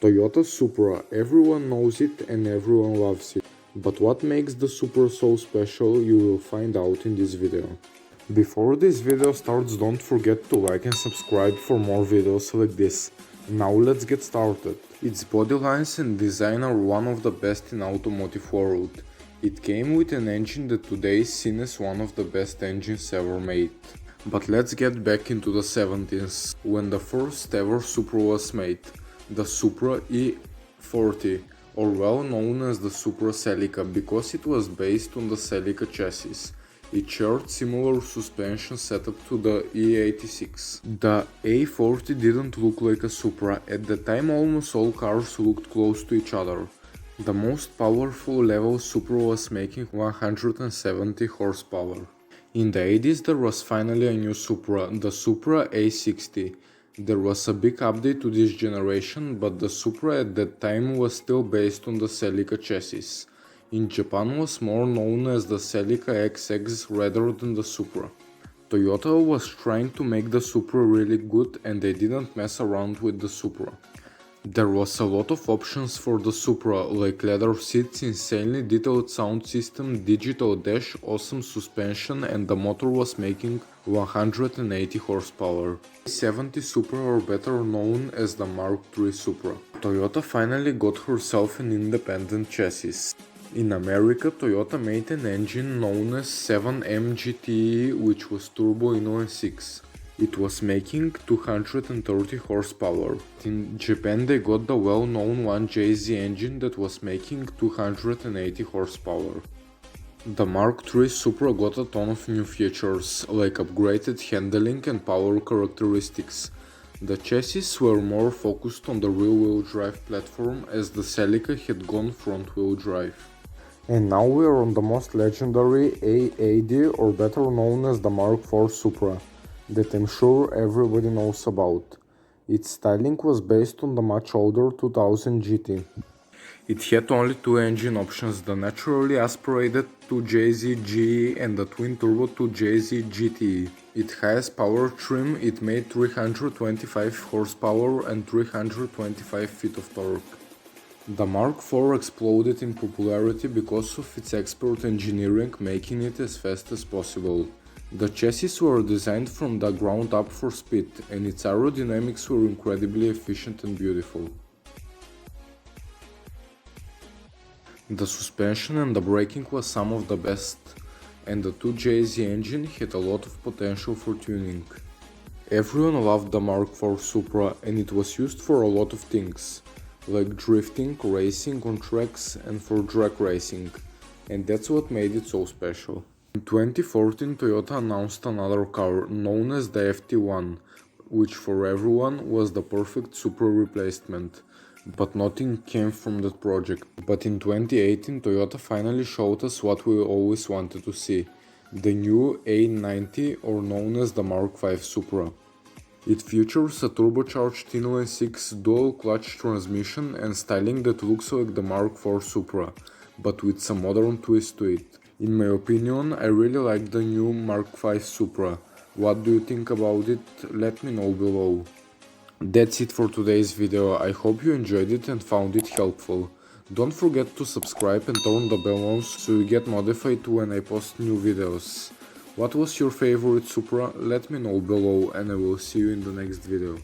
Toyota Supra, everyone knows it and everyone loves it. But what makes the Supra so special, you will find out in this video. Before this video starts, don't forget to like and subscribe for more videos like this. Now let's get started. Its body lines and design are one of the best in automotive world. It came with an engine that today is seen as one of the best engines ever made. But let's get back into the 70s, when the first ever Supra was made. The Supra E40, or well known as the Supra Celica, because it was based on the Celica chassis. It shared similar suspension setup to the E86. The A40 didn't look like a Supra. At the time almost all cars looked close to each other. The most powerful level Supra was making 170 horsepower. In the 80s there was finally a new Supra, the Supra A60. There was a big update to this generation, but the Supra at that time was still based on the Celica chassis. In Japan was more known as the Celica XX rather than the Supra. Toyota was trying to make the Supra really good and they didn't mess around with the Supra. There was a lot of options for the Supra, like leather seats, insanely detailed sound system, digital dash, awesome suspension, and the motor was making 180 horsepower. The 70 Supra, or better known as the Mark III Supra. Toyota finally got herself an independent chassis. In America, Toyota made an engine known as 7M GTE, which was turbo inline 6. It was making 230 horsepower. In Japan they got the well-known 1JZ engine that was making 280 horsepower. The Mark III Supra got a ton of new features, like upgraded handling and power characteristics. The chassis were more focused on the rear-wheel drive platform, as the Celica had gone front-wheel drive. And now we are on the most legendary A80, or better known as the Mark IV Supra, that I'm sure everybody knows about. Its styling was based on the much older 2000 GT. It had only two engine options, the naturally aspirated 2JZ GE and the twin-turbo 2JZ GTE. Its highest power trim, it made 325 horsepower and 325 feet of torque. The Mark IV exploded in popularity because of its expert engineering, making it as fast as possible. The chassis were designed from the ground up for speed, and its aerodynamics were incredibly efficient and beautiful. The suspension and the braking was some of the best, and the 2JZ engine had a lot of potential for tuning. Everyone loved the Mark IV Supra, and it was used for a lot of things, like drifting, racing on tracks, and for drag racing, and that's what made it so special. In 2014, Toyota announced another car, known as the FT1, which for everyone was the perfect Supra replacement, but nothing came from that project. But in 2018, Toyota finally showed us what we always wanted to see, the new A90, or known as the Mark V Supra. It features a turbocharged inline-6 dual-clutch transmission and styling that looks like the Mark IV Supra, but with some modern twist to it. In my opinion, I really like the new Mark V Supra. What do you think about it? Let me know below. That's it for today's video. I hope you enjoyed it and found it helpful. Don't forget to subscribe and turn the bell on so you get notified when I post new videos. What was your favorite Supra? Let me know below and I will see you in the next video.